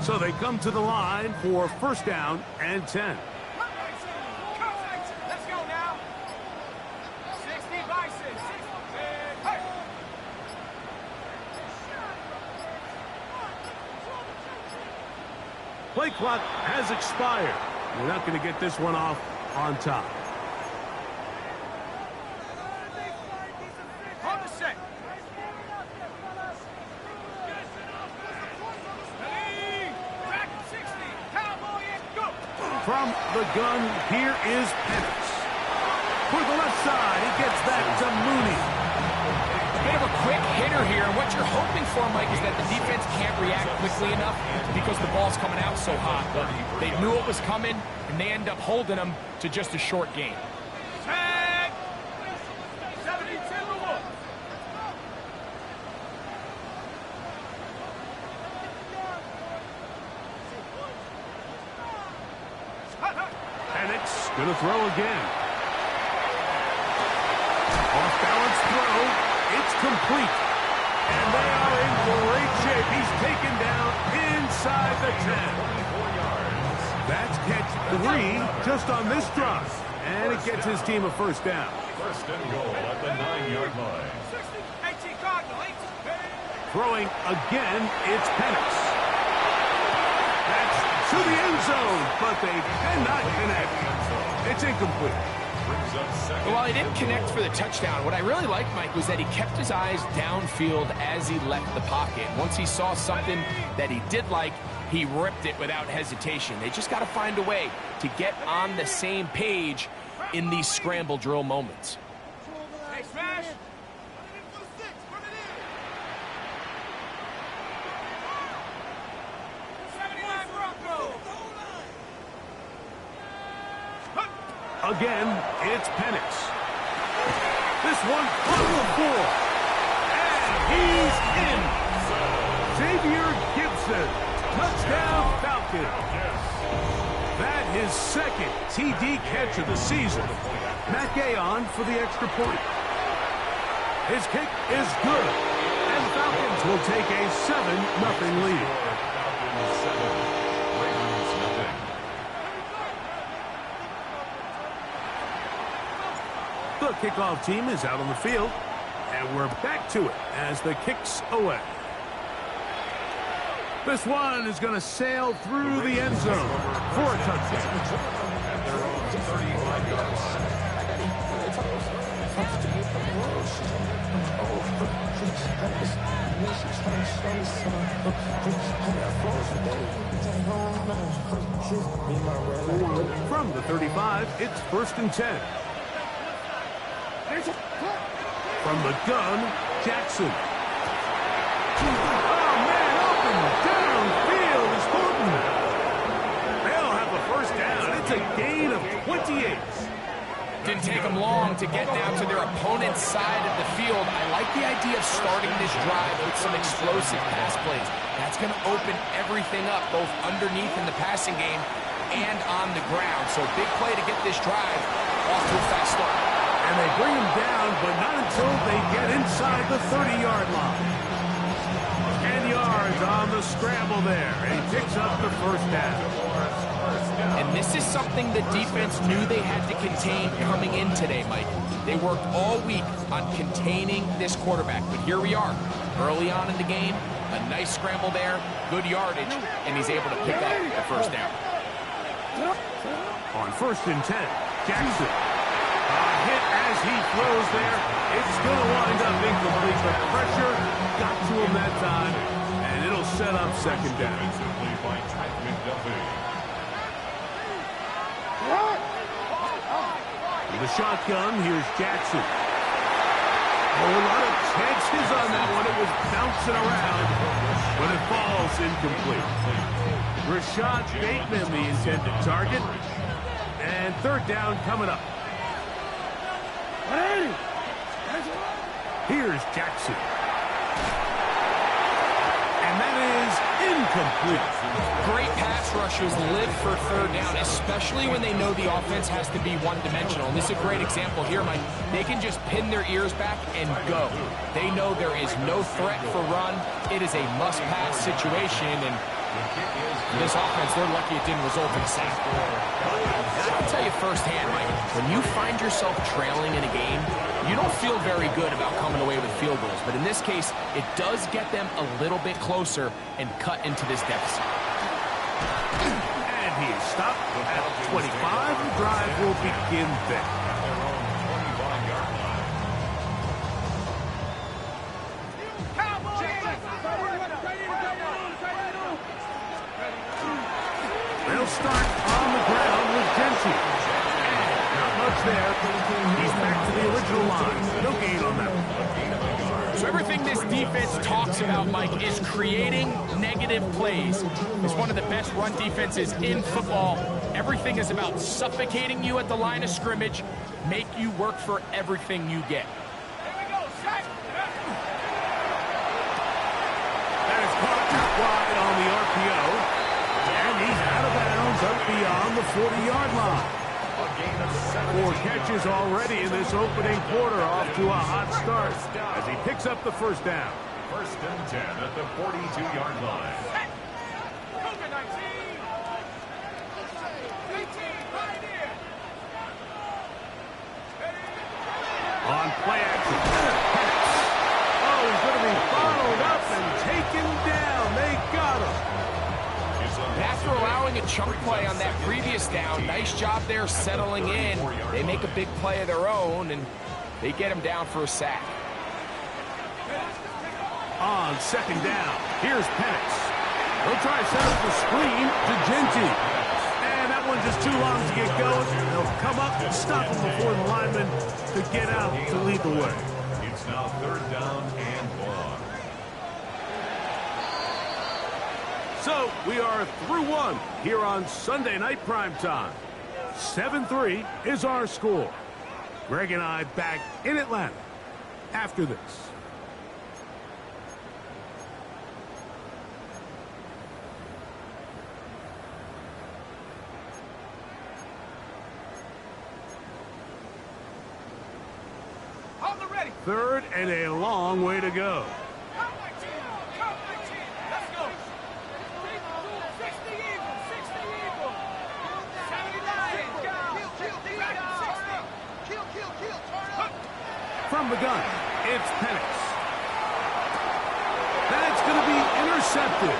So they come to the line for first down and 10. Let's go now. 60 Bison. Hey. Play clock has expired. We're not going to get this one off on top. Hold the set. Back 60. Cowboy and go. From the gun, here is Fitz. For the left side, he gets that to Mooney. Bit of a quick hitter here, and what you're hoping for, Mike, is that the defense can't react quickly enough because the ball's coming out so hot. But they knew it was coming, and they end up holding them to just a short gain. Tag. 72 to 1. Penix going to throw again. Off-balance throw. It's complete. And they are in great shape. He's taken down inside the 10. That's catch 3 just on this drive. And it gets his team a first down. First and goal at the 9-yard line. 18 Cardinal. 18. Throwing again, it's Penix. That's to the end zone, but they cannot connect. It's incomplete. Well, he didn't connect for the touchdown. What I really liked, Mike, was that he kept his eyes downfield as he left the pocket. Once he saw something that he did like, he ripped it without hesitation. They just got to find a way to get on the same page in these scramble drill moments. Hey, smash. Again, it's Penix. This one from the 4. And he's in. Xavier Gibson. Touchdown Falcon. That his second TD catch of the season. Matt Gay on for the extra point. His kick is good. And Falcons will take a 7-0 lead. The kickoff team is out on the field, and we're back to it as the kick's away. This one is going to sail through the end zone for a touchdown. At their own 35 yards. From the 35, it's first and 10. From the gun, Jackson. Oh, man, open downfield is Horton. They'll have a first down. It's a gain of 28. Didn't take them long to get down to their opponent's side of the field. I like the idea of starting this drive with some explosive pass plays. That's going to open everything up, both underneath in the passing game and on the ground. So big play to get this drive off to a fast start. And they bring him down, but not until they get inside the 30-yard line. 10 yards on the scramble there, and he picks up the first down. And this is something the defense knew they had to contain coming in today, Mike. They worked all week on containing this quarterback, but here we are, early on in the game, a nice scramble there, good yardage, and he's able to pick up the first down. On first and 10, Jackson. Hit as he throws there. It's going to wind up incomplete. The pressure got to him that time, and it'll set up second down. With the shotgun, here's Jackson. Oh, a lot of chances on that one. It was bouncing around, but it falls incomplete. Rashad Bateman, the intended target. And third down coming up. Here's Jackson. And that is incomplete. Great pass rushers live for third down, especially when they know the offense has to be one-dimensional. And this is a great example here, Mike. They can just pin their ears back and go. They know there is no threat for run. It is a must-pass situation, and This offense, they're lucky it didn't result in a sack. I'll tell you firsthand, Mike, when you find yourself trailing in a game, you don't feel very good about coming away with field goals. But in this case, it does get them a little bit closer and cut into this deficit. And he is stopped at 25. The drive will begin there. They'll start on the ground with Genty. Not much there. He's back to the original line. No gain on that one. So everything this defense talks about, Mike, is creating negative plays. It's one of the best run defenses in football. Everything is about suffocating you at the line of scrimmage, make you work for everything you get. That is caught out wide on the RPO. And he's out of bounds up beyond the 40-yard line. 4 catches already in this opening quarter, off to a hot start as he picks up the first down. First and 10 at the 42-yard line. On play action. Oh, he's going to be followed up and taken down. They got him. After allowing a chunk play on that previous down, nice job there settling in. They make a big play of their own, and they get him down for a sack. On second down, here's Penix. They'll try to set up the screen to Genty. And that one's just too long to get going. They'll come up and stop him before the lineman to get out to lead the way. It's now third down and long. So we are through one here on Sunday Night Primetime. 7-3 is our score. Greg and I back in Atlanta after this. On the ready. Third and a long way to go. Come my team. Come my team. Let's go. 60 Eagles. 60 Eagles. 79. Kill. Turn up. From the gun, it's Penix. That's going to be intercepted.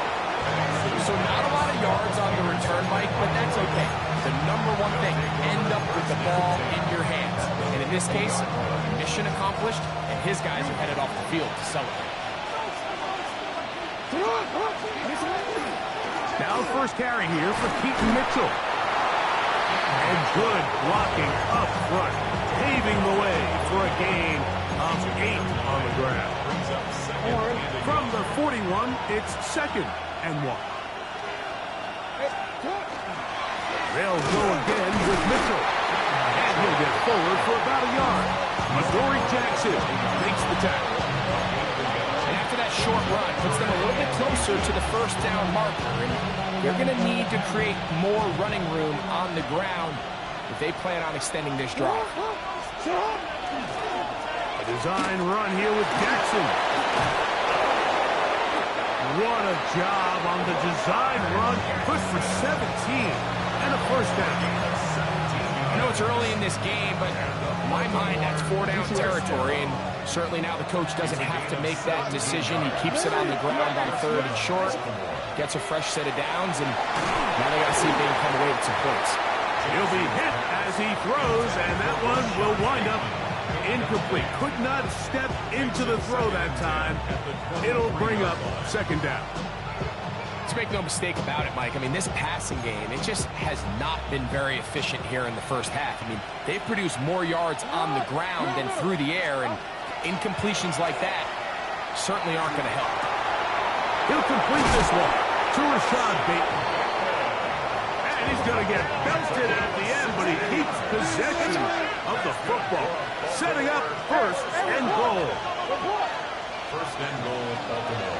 So not a lot of yards on the return, Mike, but that's okay. The number one thing, end up with the ball in your hands. And in this case, mission accomplished, and his guys are headed off the field to celebrate. Now first carry here for Keaton Mitchell. And good blocking up front, paving the way for a gain of 8 on the ground. From the 41, it's second and 1. They'll go again with Mitchell. And he'll get forward for about a yard. Adoree Jackson makes the tackle. And after that short run, puts them a little bit closer to the first down marker. And they're going to need to create more running room on the ground if they plan on extending this drive. A design run here with Jackson. What a job on the design run. Push for 17 and a first down. I know it's early in this game, but in my mind, that's 4-down territory. And certainly now the coach doesn't have to make that decision. He keeps it on the ground on third and short, gets a fresh set of downs, and now they got to see if they can come away with some points. He'll be hit as he throws, and that one will wind up incomplete. Could not step into the throw that time. It'll bring up second down. Let's make no mistake about it, Mike. I mean, this passing game, it just has not been very efficient here in the first half. I mean, they've produced more yards on the ground than through the air, and incompletions like that certainly aren't going to help. He'll complete this one to Rashad Bateman. And he's going to get belted at the end, but he keeps possession of the football. Setting up first and goal. First and goal, Baltimore.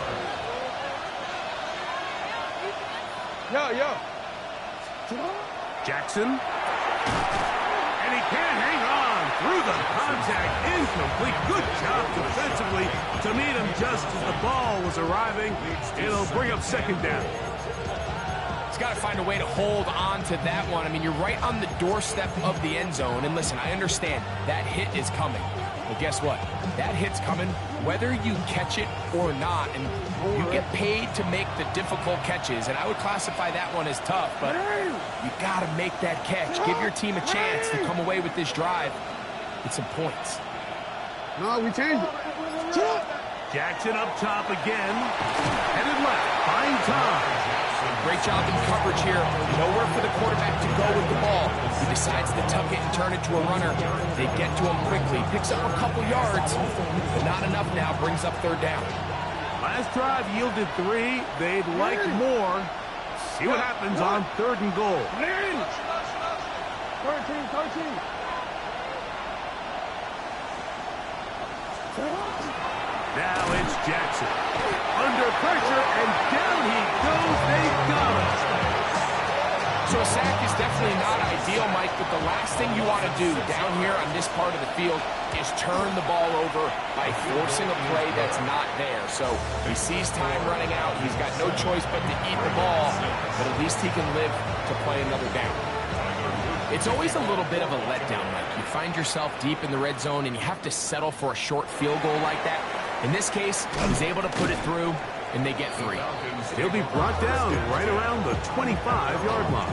Yo. Jackson. And he can't hang on through the contact incomplete. Good job defensively to meet him just as the ball was arriving. It'll bring up second down. He's got to find a way to hold on to that one. I mean, you're right on the doorstep of the end zone. And listen, I understand that hit is coming. But guess what? That hit's coming whether you catch it or not. And you get paid to make the difficult catches. And I would classify that one as tough. But you got to make that catch. Give your team a chance to come away with this drive with some points. No, we changed it. Jackson up top again. Headed left. Fine time. Great job in coverage here. Nowhere for the quarterback to go with the ball. He decides to tuck it and turn it to a runner. They get to him quickly. Picks up a couple yards, but not enough now. Brings up third down. Last drive yielded 3. They'd like more. See what happens on 3rd and goal. 13. Now it's Jackson. Under pressure, and down he goes. They got him. So a sack is definitely not ideal, Mike, but the last thing you want to do down here on this part of the field is turn the ball over by forcing a play that's not there. So he sees time running out. He's got no choice but to eat the ball, but at least he can live to play another down. It's always a little bit of a letdown, Mike. You find yourself deep in the red zone, and you have to settle for a short field goal like that. In this case, he's able to put it through, and they get 3. He'll be brought down right around the 25-yard line.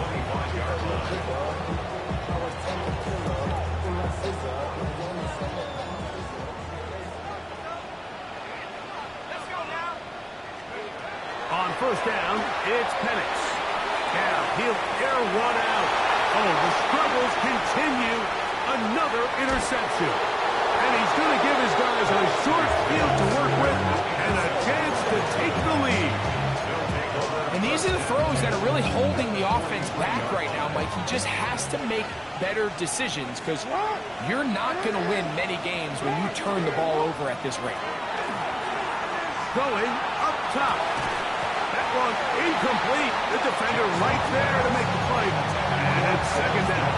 On first down, it's Penix. Now he'll air one out. Oh, the struggles continue. Another interception. And he's going to give his guys a short field to work with and a chance to take the lead. And these are the throws that are really holding the offense back right now, Mike. He just has to make better decisions because you're not going to win many games when you turn the ball over at this rate. Going up top. That one incomplete. The defender right there to make the play. And it's second down.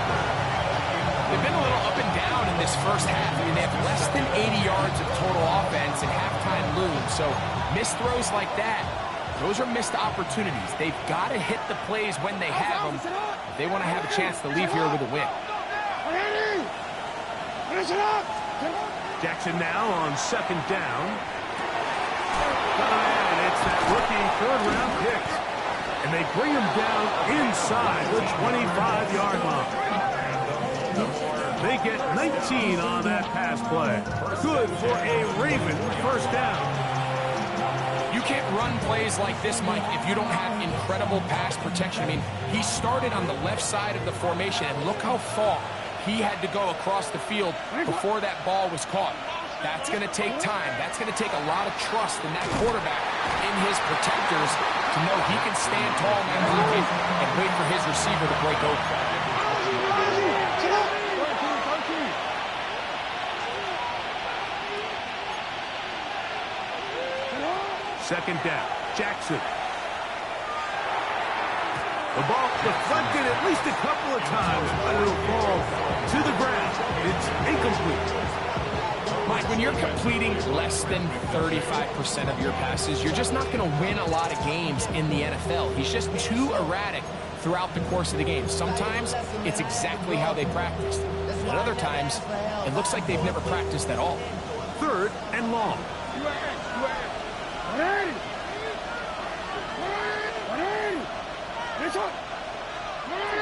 They've been a little up and down in this first half. I mean, they have less than 80 yards of total offense and halftime looms. So missed throws like that, those are missed opportunities. They've got to hit the plays when they have them if they want to have a chance to leave here with a win. Jackson now on second down. And it's that rookie third-round pick. And they bring him down inside the 25-yard line. They get 19 on that pass play. Good for a Raven first down. You can't run plays like this, Mike, if you don't have incredible pass protection. I mean, he started on the left side of the formation, and look how far he had to go across the field before that ball was caught. That's going to take time. That's going to take a lot of trust in that quarterback, in his protectors, to know he can stand tall in that pocket and wait for his receiver to break open. Second down, Jackson. The ball deflected at least a couple of times, but it'll fall to the ground. It's incomplete. Mike, when you're completing less than 35% of your passes, you're just not going to win a lot of games in the NFL. He's just too erratic throughout the course of the game. Sometimes it's exactly how they practiced. And other times, it looks like they've never practiced at all. Third and long.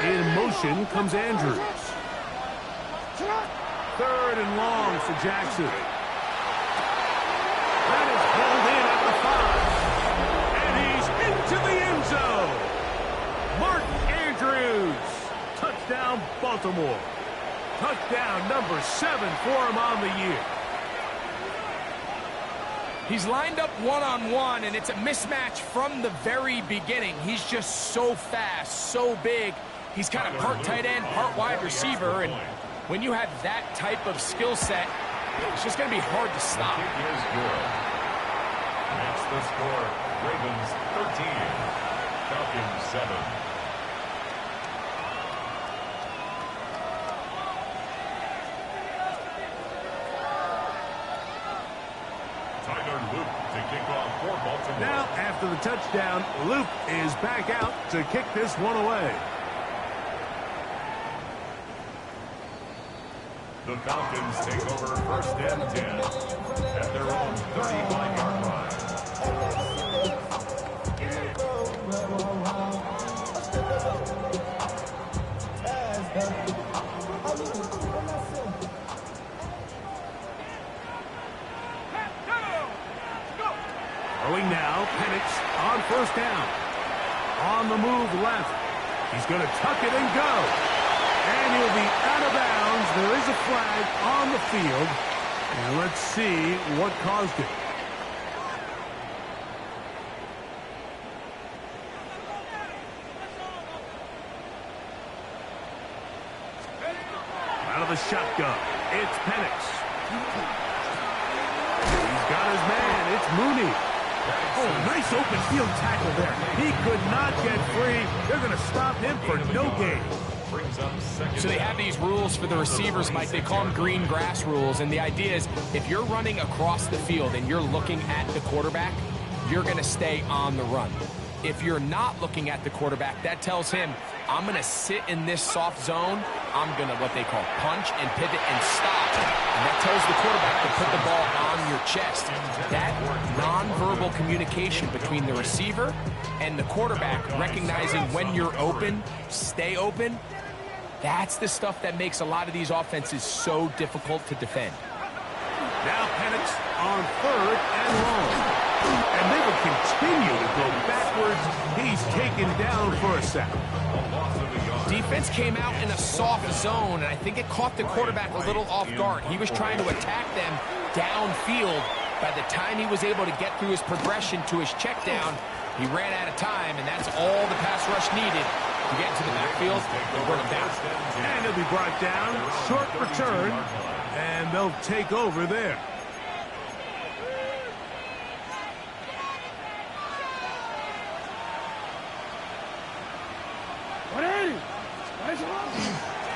In motion comes Andrews. Third and long for Jackson. That is pulled in at the 5. And he's into the end zone. Mark Andrews. Touchdown, Baltimore. Touchdown number 7 for him on the year. He's lined up one-on-one, and it's a mismatch from the very beginning. He's just so fast, so big. He's kind of part tight end, part wide receiver, and when you have that type of skill set, it's just going to be hard to stop. Is good. That's the score. Ravens 13, Falcons 7. Now, after the touchdown, Luke is back out to kick this one away. The Falcons take over 1st and 10 at their own 35-yard line. Throwing now, Penix on 1st down. On the move left. He's going to tuck it and go. And he'll be out of bounds. There is a flag on the field. And let's see what caused it. Out of the shotgun, it's Penix. He's got his man. It's Mooney. Oh, nice open field tackle there. He could not get free. They're going to stop him for no gain. So they have these rules for the receivers, Mike. They call them green grass rules. And the idea is if you're running across the field and you're looking at the quarterback, you're going to stay on the run. If you're not looking at the quarterback, that tells him, I'm going to sit in this soft zone. I'm going to, what they call, punch and pivot and stop. And that tells the quarterback to put the ball on your chest. That nonverbal communication between the receiver and the quarterback, recognizing when you're open, stay open, that's the stuff that makes a lot of these offenses so difficult to defend. Now Penix on 3rd and long. And they will continue to go backwards. He's taken down for a sack. Defense came out in a soft zone, and I think it caught the quarterback a little off guard. He was trying to attack them downfield. By the time he was able to get through his progression to his check down, he ran out of time, and that's all the pass rush needed to get into the backfield and bring him down. And he'll be brought down. Short return, and they'll take over there.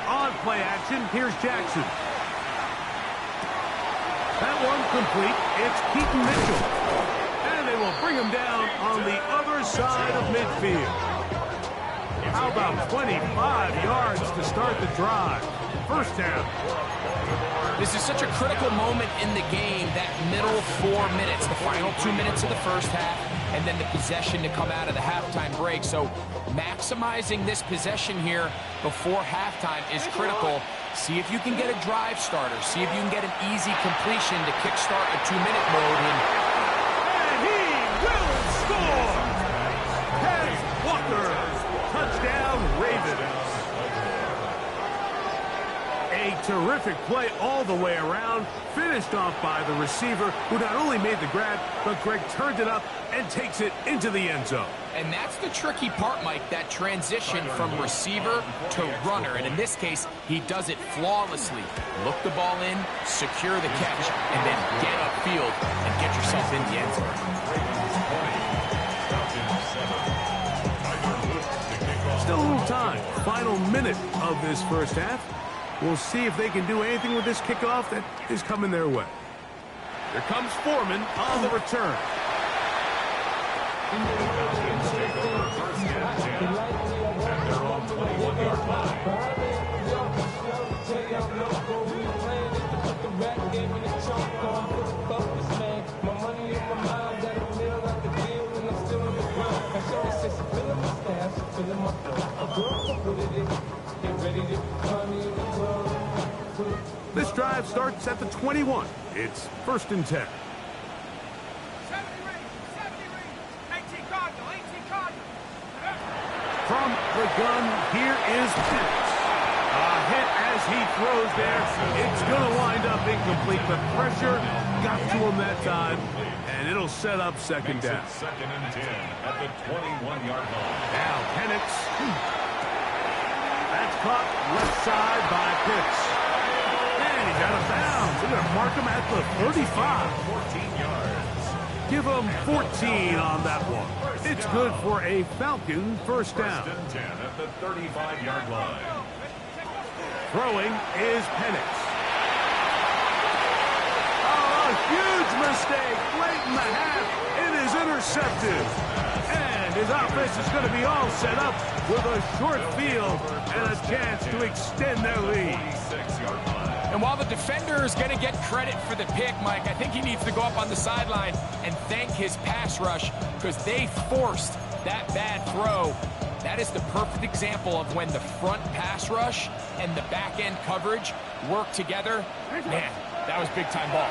On play action, here's Jackson. That one complete. It's Keaton Mitchell. And they will bring him down on the other side of midfield. How about 25 yards to start the drive? 1st down. This is such a critical moment in the game, that middle 4 minutes, the final 2 minutes of the first half, and then the possession to come out of the halftime break. So maximizing this possession here before halftime is critical. See if you can get a drive starter. See if you can get an easy completion to kickstart a 2-minute mode. And he will score! Head Walker. Touchdown, Ravens. A terrific play all the way around, finished off by the receiver, who not only made the grab, but Greg turned it up and takes it into the end zone. And that's the tricky part, Mike, that transition from receiver to runner. And in this case, he does it flawlessly. Look the ball in, secure the catch, and then get upfield and get yourself in the end zone. Still a little time. Final minute of this first half. We'll see if they can do anything with this kickoff that is coming their way. Here comes Foreman on the return. This drive starts at the 21. It's 1st and 10. 70 ring, 18 Cardinal, 18 Cardinal. From the gun, here is Fitz. A hit as he throws there. It's going to wind up incomplete. The pressure got to him that time, and it'll set up 2nd down. 2nd and 10 at the 21-yard line. Now Penix. That's caught left side by Fitz. And he's out of bounds. They're going to mark him at the 35. 14 yards. Give him 14 on that one. It's good for a Falcon 1st down. 1st and 10 at the 35-yard line. Throwing is Penix. Oh, a huge mistake late in the half. It is intercepted. intercepted. And his offense is going to be all set up with a short field and a chance to extend their lead. And while the defender is going to get credit for the pick, Mike, I think he needs to go up on the sideline and thank his pass rush because they forced that bad throw. That is the perfect example of when the front pass rush and the back-end coverage work together. Man, that was big-time ball.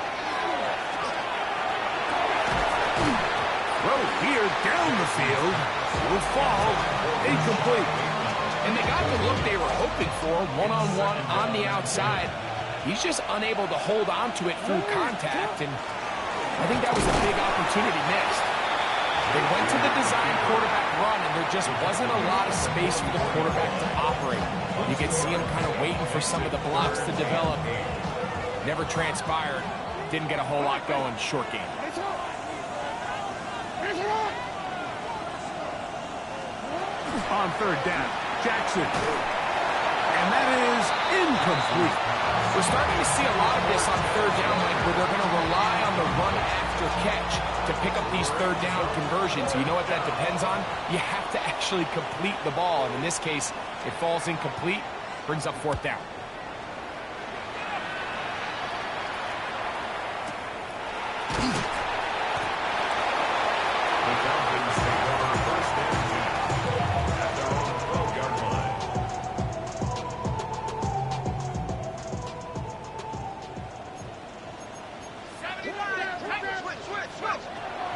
Throw here down the field will fall incomplete. And they got the look they were hoping for, one-on-one on the outside. He's just unable to hold on to it through contact, and I think that was a big opportunity missed. They went to the design quarterback run, and there just wasn't a lot of space for the quarterback to operate. You could see him kind of waiting for some of the blocks to develop. Never transpired. Didn't get a whole lot going. Short game. On third down, Jackson. And that is incomplete. We're starting to see a lot of this on third down, Mike, where they're going to rely on the run after catch to pick up these third down conversions. You know what that depends on? You have to actually complete the ball. And in this case, it falls incomplete, brings up fourth down.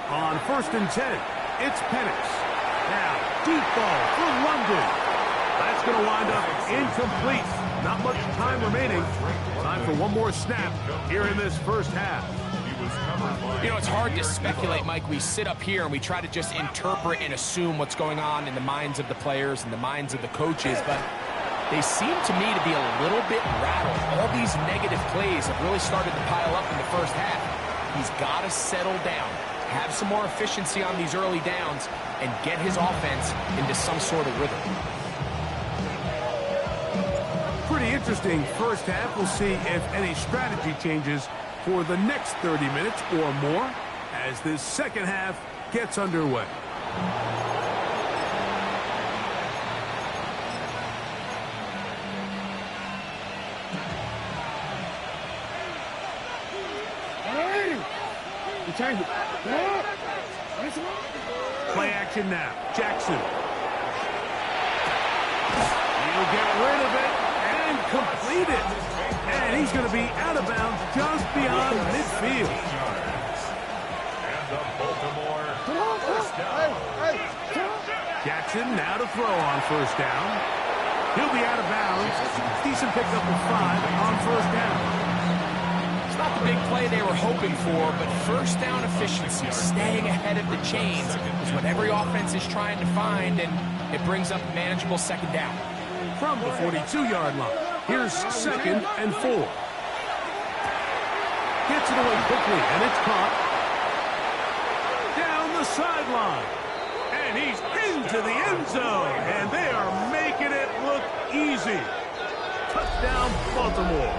On 1st and 10, it's Penix. Now, deep ball for London. That's going to wind up incomplete. Not much time remaining. Time for one more snap here in this first half. You know, it's hard to speculate, Mike. We sit up here and we try to just interpret and assume what's going on in the minds of the players and the minds of the coaches, but they seem to me to be a little bit rattled. All these negative plays have really started to pile up in the first half. He's got to settle down, have some more efficiency on these early downs, and get his offense into some sort of rhythm. Pretty interesting first half. We'll see if any strategy changes for the next 30 minutes or more as this second half gets underway. Change it. Play action now. Jackson. He'll get rid of it and complete it. And he's going to be out of bounds just beyond midfield. And the Baltimore first down. Jackson now to throw on first down. He'll be out of bounds. Decent pickup of 5 on first down. It's not the big play they were hoping for, but first down efficiency, staying ahead of the chains, is what every offense is trying to find, and it brings up a manageable second down. From the 42-yard line, here's 2nd and 4. Gets it away quickly, and it's caught. Down the sideline. And he's into the end zone, and they are making it look easy. Touchdown, Baltimore.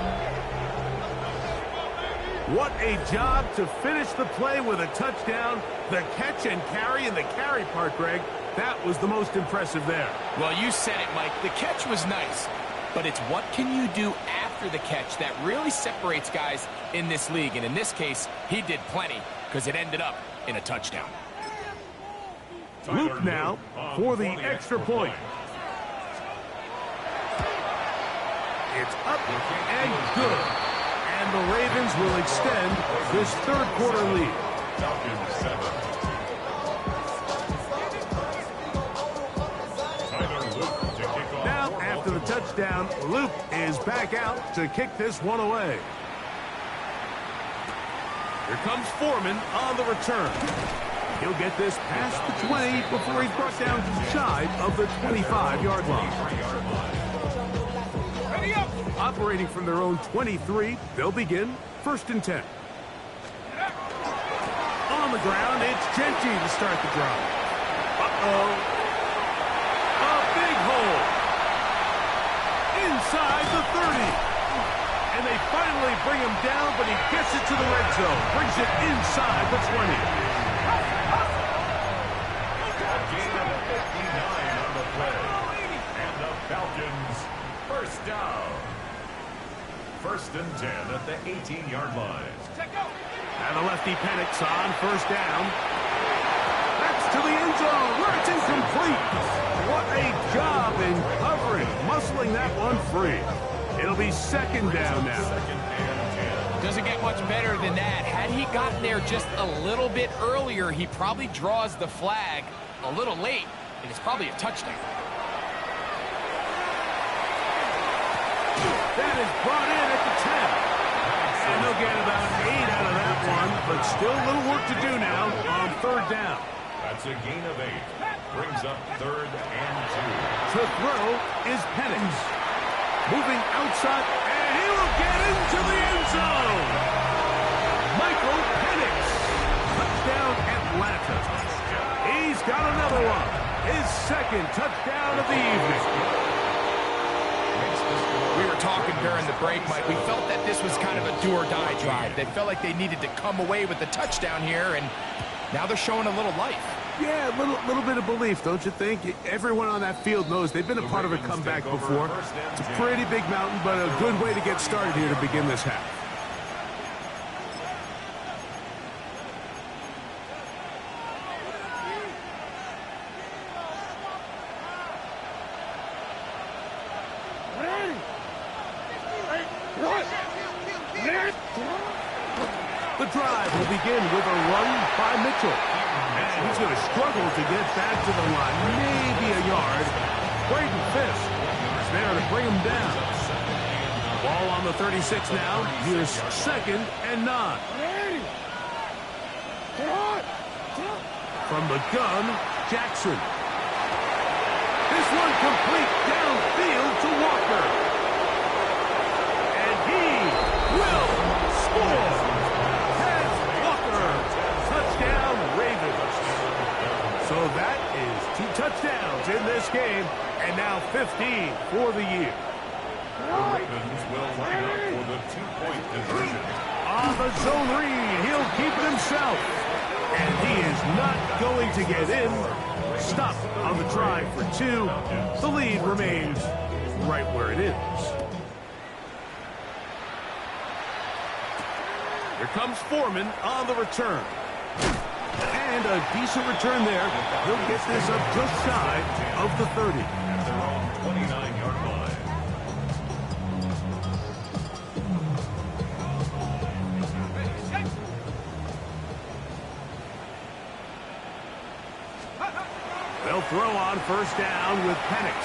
What a job to finish the play with a touchdown. The catch and carry, and the carry part, Greg, that was the most impressive there. Well, you said it, Mike. The catch was nice, but it's what can you do after the catch that really separates guys in this league. And in this case, he did plenty because it ended up in a touchdown. Luke now for the extra point. It's up and good. And the Ravens will extend this third quarter lead. Falcons 7. Now, after the touchdown, Luke is back out to kick this one away. Here comes Foreman on the return. He'll get this past the 20 before he's brought down shy of the 25-yard line. Operating from their own 23, they'll begin 1st and 10. On the ground, it's Genty to start the drive. Uh-oh. A big hole. Inside the 30. And they finally bring him down, but he gets it to the red zone. Brings it inside the 20. on the play. And the Falcons, first down. 1st and 10 at the 18-yard line. And the lefty Penix on first down. That's to the end zone where it's incomplete. What a job in covering, muscling that one free. It'll be 2nd down now. 2nd and 10. Doesn't get much better than that. Had he gotten there just a little bit earlier, he probably draws the flag a little late, and it's probably a touchdown. That is brought in at the 10. And they'll get about 8 out of that one, but still a little work to do now on 3rd down. That's a gain of 8. Brings up 3rd and 2. To throw is Penix. Moving outside, and he will get into the end zone. Michael Penix. Touchdown Atlanta. He's got another one. His 2nd touchdown of the evening. We were talking during the break, Mike. We felt that this was kind of a do-or-die drive. They felt like they needed to come away with the touchdown here, and now they're showing a little life. Yeah, a little bit of belief, don't you think? Everyone on that field knows they've been a part of a comeback before. It's a pretty big mountain, but a good way to get started here to begin this half. The drive will begin with a run by Mitchell. And he's going to struggle to get back to the line, maybe a yard. Fitz is there to bring him down. Ball on the 36 now. Here's 2nd and 9. From the gun, Jackson. This one complete downfield to Walker. And he will score. Touchdown, Ravens. So that is 2 touchdowns in this game, and now 15 for the year. The Ravens will line up for the 2-point conversion. On the zone read, he'll keep it himself. And he is not going to get in. Stop on the try for 2. The lead remains right where it is. Here comes Foreman on the return. And a decent return there. He'll get this up just shy of the 30. At their own 29-yard line. They'll throw on first down with Penix.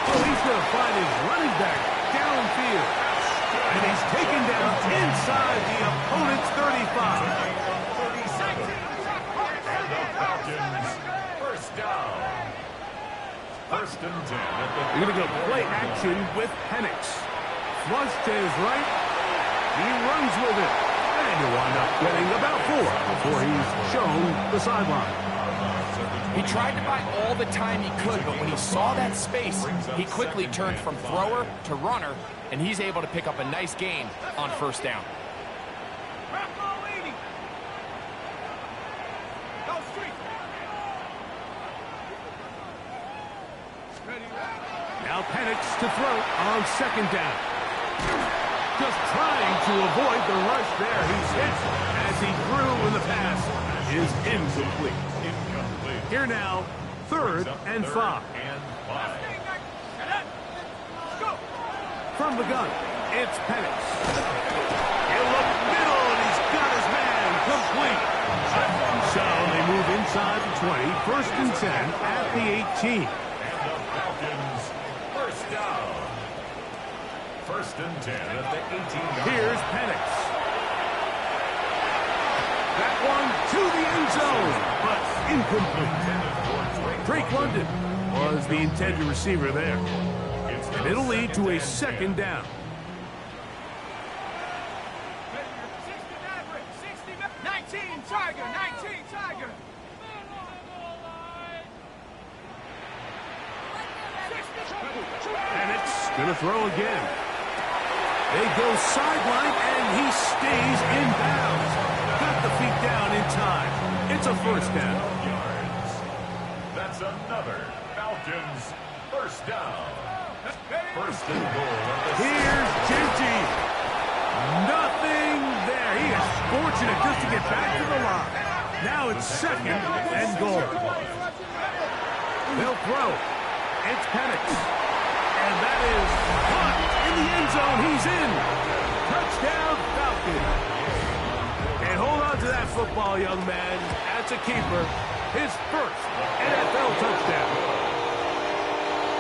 Oh, he's going to find his running back downfield. And he's taken down inside the opponent's 35. 30 seconds. And the Falcons, first down. 1st and 10 at the You're going to go play action with Penix. Flush to his right. He runs with it. And he'll wind up getting about 4 before he's shown the sideline. He tried to buy all the time he could, but when he saw that space, he quickly turned from thrower to runner, and he's able to pick up a nice gain on first down. Now Penix to throw on 2nd down. Just trying to avoid the rush there. He's hit as he threw in the pass is incomplete. Here now, 3rd and 5. From the gun, it's Penix. He'll look middle, and he's got his man complete. So they move inside the 20, 1st and 10 at the 18. And the Falcons, first down. 1st and 10 at the 18. Here's Penix. That one to the end zone, but incomplete. Drake London was the intended receiver there. And it'll lead to a 2nd down. 19 Tiger, 19 Tiger. Penix gonna throw again. They go sideline, and he stays in bounds. Got the feet down in time. It's a first down. Yards. That's another Falcons first down. First and goal. Here's Genty. Nothing there. He is fortunate just to get back to the line. Now it's second and goal. They'll throw. It's Penix. And that is caught in the end zone. He's in. Touchdown, Falcons. And hold on to that football, young man. That's a keeper. His first NFL touchdown.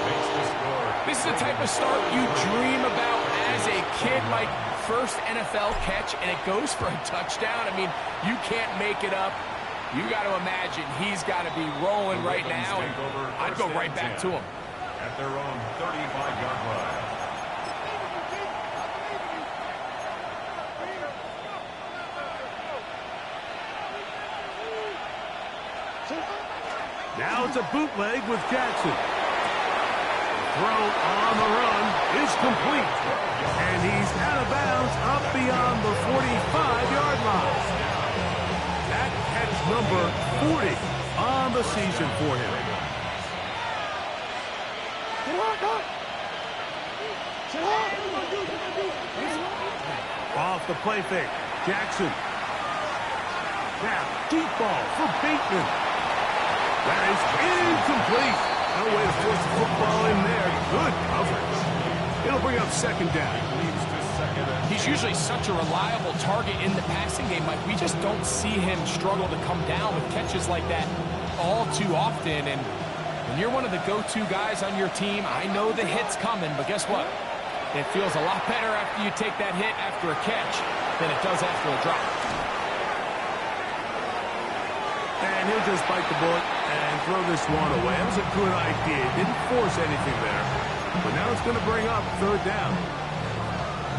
Makes the score. This is the type of start you dream about as a kid, like first NFL catch, and it goes for a touchdown. I mean, you can't make it up. You got to imagine he's got to be rolling right now, and I'd go right back to him. At their own 35-yard line. Now it's a bootleg with Jackson. Throw on the run is complete. And he's out of bounds up beyond the 45-yard line. That catch number 40 on the season for him. Off the play fake. Jackson. Now, deep ball for Bateman. That is incomplete. No way to force the football in there. Good coverage. It'll bring up second down. He's usually such a reliable target in the passing game. Like, we just don't see him struggle to come down with catches like that all too often. And when you're one of the go-to guys on your team, I know the hit's coming, but guess what? It feels a lot better after you take that hit after a catch than it does after a drop. And he'll just bite the bullet and throw this one away. That was a good idea. Didn't force anything there. But now it's going to bring up third down.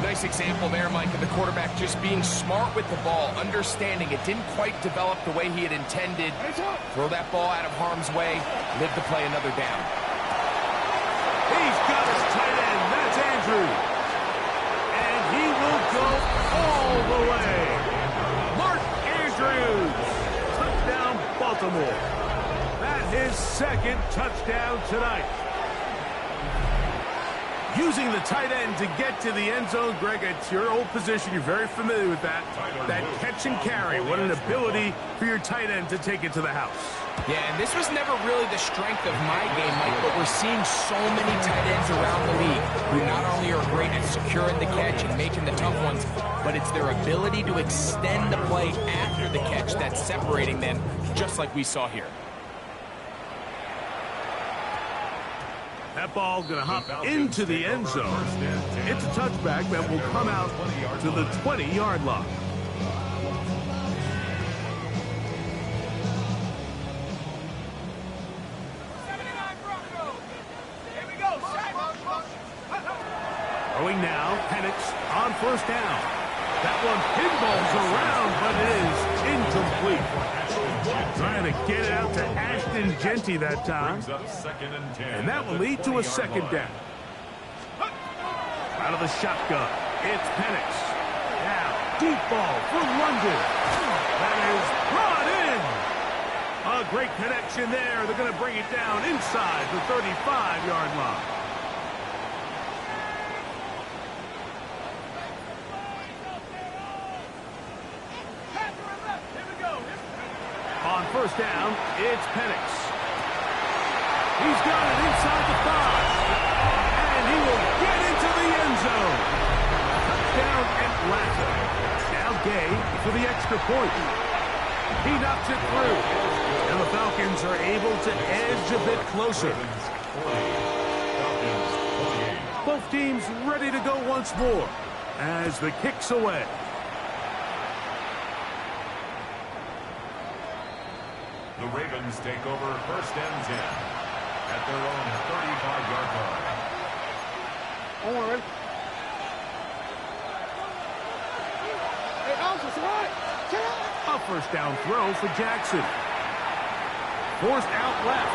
Nice example there, Mike, of the quarterback just being smart with the ball, understanding it didn't quite develop the way he had intended. Throw that ball out of harm's way, live to play another down. He's got his tight end. That's Andrews. And he will go all the way. Mark Andrews. Touchdown, Baltimore. That's his second touchdown tonight. Using the tight end to get to the end zone, Greg, it's your old position. You're very familiar with that. That catch and carry. What an ability for your tight end to take it to the house. Yeah, and this was never really the strength of my game, Mike, but we're seeing so many tight ends around the league who not only are great at securing the catch and making the tough ones, but it's their ability to extend the play after the catch that's separating them, just like we saw here. That ball going to hop into the end zone. It's a touchback that will come out to the 20-yard line. Throwing now, Penix on first down. That one pinballs around, but it is incomplete. Trying to get it out to Ashton Genty that time. And that will lead to a second down. Out of the shotgun, it's Penix. Now, deep ball for London. That is brought in. A great connection there. They're going to bring it down inside the 35-yard line. On first down, it's Penix. He's got it inside the 5. And he will get into the end zone. Touchdown Atlanta. Now Gay for the extra point. He knocks it through. And the Falcons are able to edge a bit closer. Both teams ready to go once more as the kick's away. The Ravens take over first and 10 at their own 35-yard line. Don't worry. Hey, Elsa, it's all right. A first down throw for Jackson. Forced out left.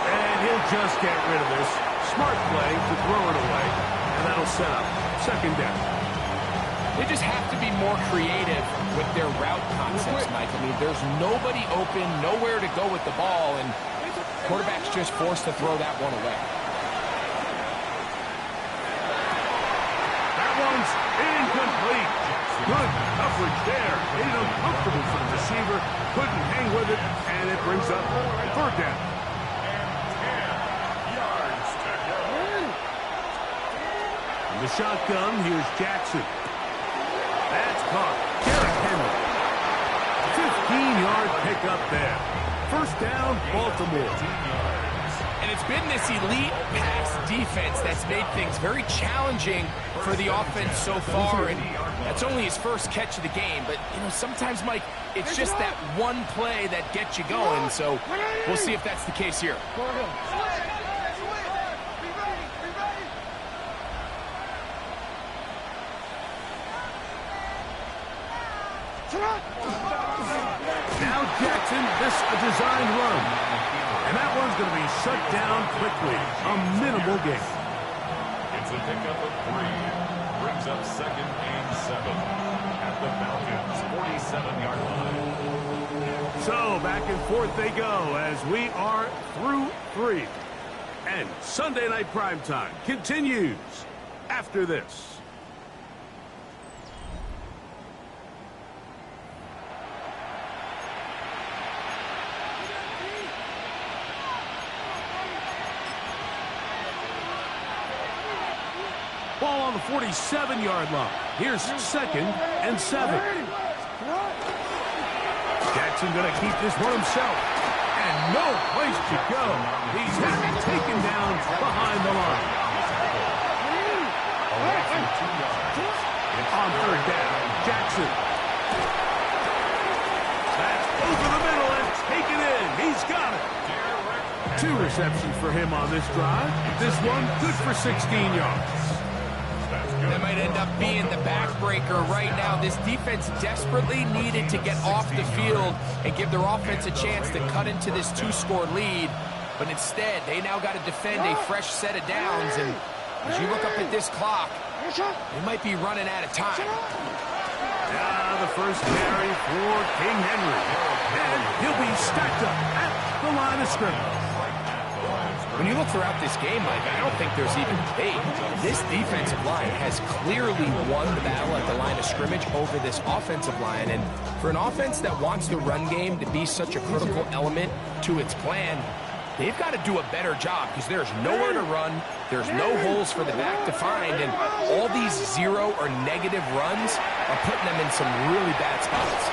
And he'll just get rid of this. Smart play to throw it away. And that'll set up second down. They just have to be more creative with their route concepts, Mike. Mike. I mean, there's nobody open, nowhere to go with the ball, and quarterback's just forced to throw that one away. That one's incomplete. Good coverage there. Made it uncomfortable for the receiver. Couldn't hang with it, and it brings up third down. In the shotgun, here's Jackson. That's caught. Derrick Henry. 15-yard pickup there. First down, Baltimore. And it's been this elite pass defense that's made things very challenging for the offense so far, and that's only his first catch of the game. But, you know, sometimes, Mike, it's just that one play that gets you going, so we'll see if that's the case here. Now Jackson, this a designed run. And that one's going to be shut down quickly. A minimal gain. It's a pickup of 3. Brings up 2nd and 7 at the Falcons' 47-yard line. So back and forth they go as we are through 3. And Sunday Night Primetime continues after this. Ball on the 47-yard line. Here's 2nd and 7. Jackson going to keep this one himself. And no place to go. He's had it taken down behind the line. On third down, Jackson. That's over the middle and taken in. He's got it. 2 receptions for him on this drive. This one good for 16 yards. That might end up being the backbreaker right now. This defense desperately needed to get off the field and give their offense a chance to cut into this 2-score lead. But instead, they now got to defend a fresh set of downs. And as you look up at this clock, they might be running out of time. Now the first carry for King Henry. And he'll be stacked up at the line of scrimmage. When you look throughout this game, Mike, I don't think there's even debate. This defensive line has clearly won the battle at the line of scrimmage over this offensive line. And for an offense that wants the run game to be such a critical element to its plan, they've got to do a better job because there's nowhere to run. There's no holes for the back to find. And all these 0 or negative runs are putting them in some really bad spots.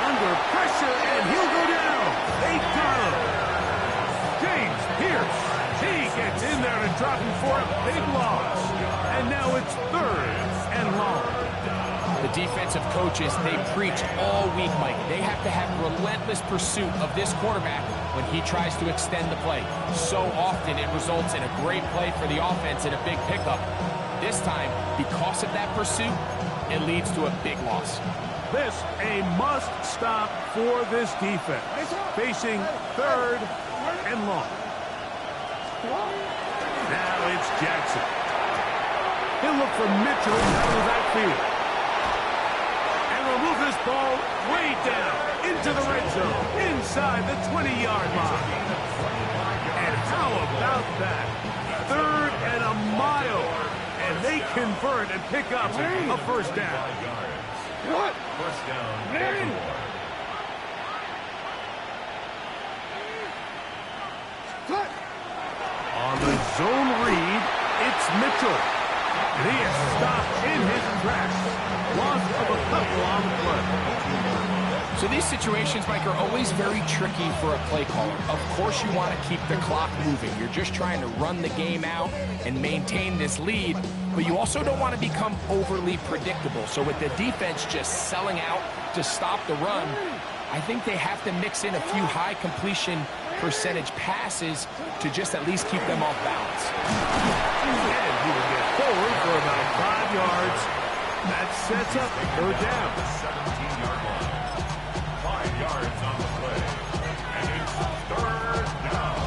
Under pressure, and he'll go down. They got him. James Pierce. He gets in there and drop him for a big loss. And now it's 3rd and long. The defensive coaches, they preach all week, Mike. They have to have relentless pursuit of this quarterback when he tries to extend the play. So often it results in a great play for the offense and a big pickup. This time, because of that pursuit, it leads to a big loss. This a must stop for this defense. Facing 3rd and long. Now it's Jackson. He'll look for Mitchell out of the backfield. And will move this ball way down into the red zone, inside the 20-yard line. And how about that? 3rd and a mile. And they convert and pick up a first down. What? First down. Cut. On the zone read, it's Mitchell. And he is stopped in his tracks. Loss of a couple on the play. So these situations, Mike, are always very tricky for a play caller. Of course you want to keep the clock moving. You're just trying to run the game out and maintain this lead, but you also don't want to become overly predictable. So with the defense just selling out to stop the run, I think they have to mix in a few high completion percentage passes to just at least keep them off balance. And he will get forward for about 5 yards. That sets up 3rd down. 17-yard line. 5 yards on the play. And it's 3rd down.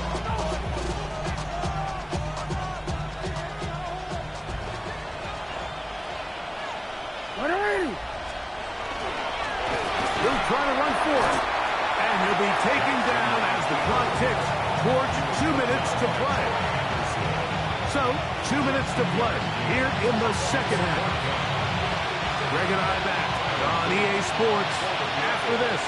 He'll try to run fourth. And he'll be taken down as the clock ticks towards 2 minutes to play. So, 2 minutes to play here in the second half. Greg and I back on EA Sports after this.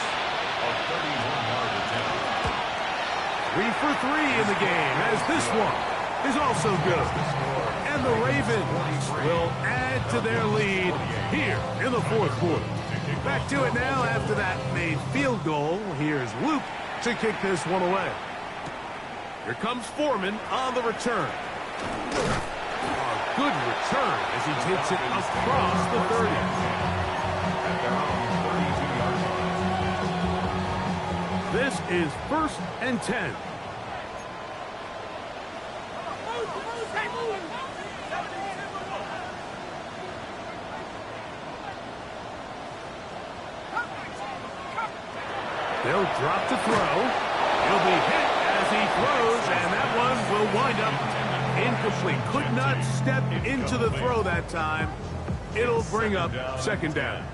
3 for 3 in the game, as this one is also good. And the Ravens will add to their lead here in the fourth quarter. Back to it now after that made field goal. Here's Luke to kick this one away. Here comes Foreman on the return. A good return as he takes it across the 30. This is 1st and 10. They'll drop to throw. He'll be hit as he throws, and that one will wind up incomplete. Could not step into the throw that time. It'll bring up second down.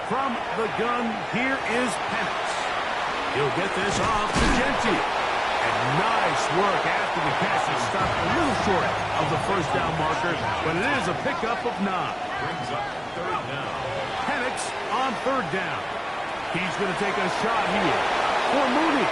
From the gun, here is Penix. He'll get this off to Genti. And nice work after the catch is stopped a little short of the first down marker, but it is a pickup of 9. Brings up third down. Penix on third down. He's going to take a shot here for Mooney.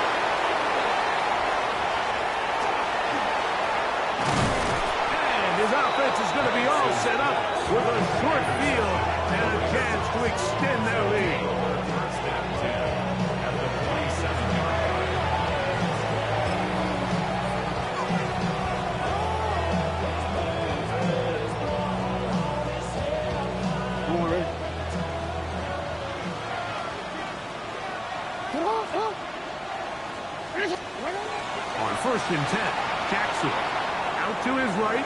And his offense is going to be all set up with a short field and a chance to extend their lead. First and 10 at the 27-yard line. On 1st and 10, Jackson out to his right.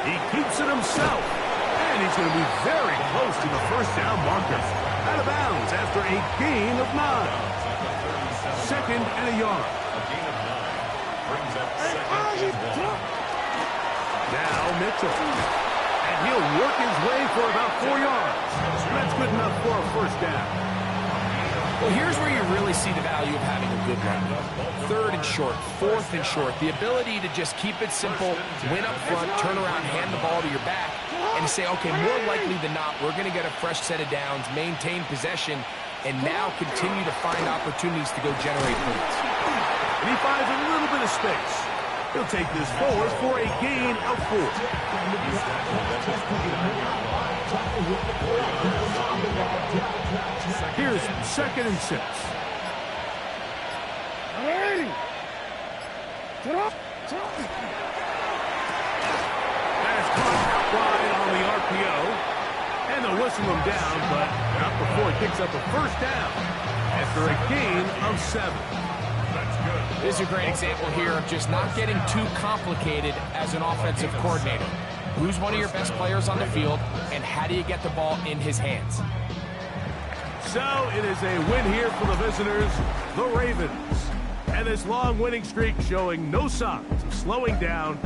He keeps it himself. And he's going to be very close to the first down marker. Out of bounds after a gain of 9. Second and a yard. A gain of 9 brings up second and 1. Now Mitchell. And he'll work his way for about 4 yards. That's good enough for a first down. Well, here's where you really see the value of having a good run. 3rd and short, 4th and short. The ability to just keep it simple, win up front, turn around, hand the ball to your back, and say, okay, more likely than not, we're going to get a fresh set of downs, maintain possession, and now continue to find opportunities to go generate points. And he finds a little bit of space. He'll take this forward for a gain of 4. Here's 2nd and 6. That's caught out wide on the RPO. And they'll whistle him down, but not before he picks up a first down after a gain of 7. This is a great example here of just not getting too complicated as an offensive coordinator. Who's one of your best players on the field, and how do you get the ball in his hands? So it is a win here for the visitors, the Ravens. And this long winning streak showing no signs of slowing down